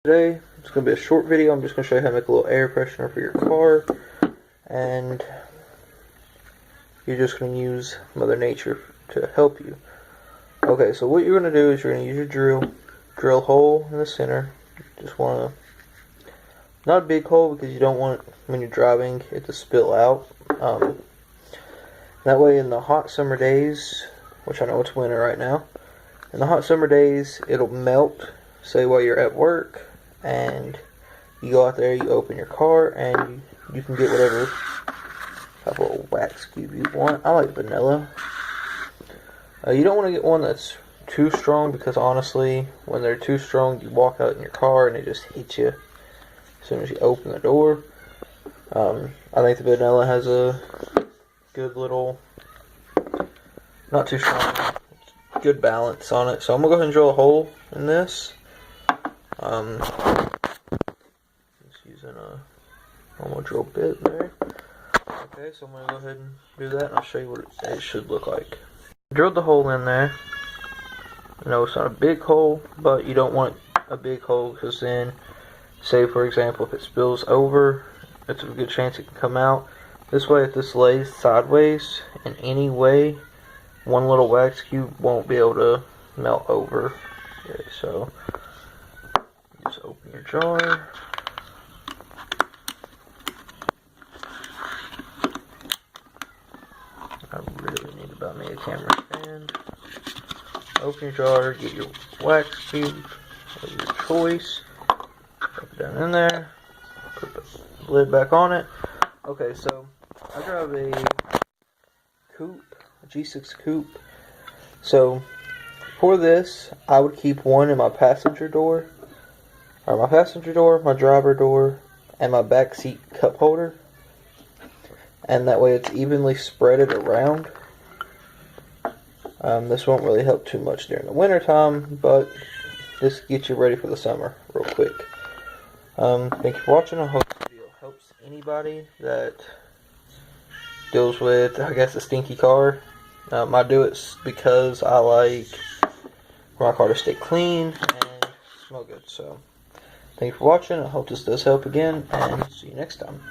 Today, it's going to be a short video. I'm just going to show you how to make a little air freshener for your car. And you're just going to use Mother Nature to help you. Okay, so what you're going to do is you're going to use your drill a hole in the center. Just want to, not a big hole because you don't want, when you're driving, it to spill out. That way in the hot summer days, which I know it's winter right now, in the hot summer days, it'll melt, say while you're at work, and you go out there, you open your car, and you can get whatever type of wax cube you want. I like vanilla. You don't want to get one that's too strong, because honestly, when they're too strong, you walk out in your car and they just hit you as soon as you open the door. I think the vanilla has a good little, not too strong, good balance on it. So I'm going to go ahead and drill a hole in this. Just using a normal drill bit there. Okay, so I'm going to go ahead and do that, and I'll show you what it should look like. Drilled the hole in there. I know it's not a big hole, but you don't want a big hole, because then, say for example, if it spills over, it's a good chance it can come out. This way, if this lays sideways in any way, one little wax cube won't be able to melt over. Okay, so just open your jar. I really need about me a camera stand. Open your jar, get your wax cube of your choice, put it down in there, put the lid back on it. Okay, so I drive a coupe, a G6 coupe. So for this, I would keep one in my passenger door, my driver door, and my back seat cup holder. And that way it's evenly spreaded around. This won't really help too much during the winter time, but this gets you ready for the summer real quick. Thank you for watching. I hope this video helps anybody that deals with, I guess, a stinky car. I do it because I like my car to stay clean and smell good. So thank you for watching. I hope this does help again, and see you next time.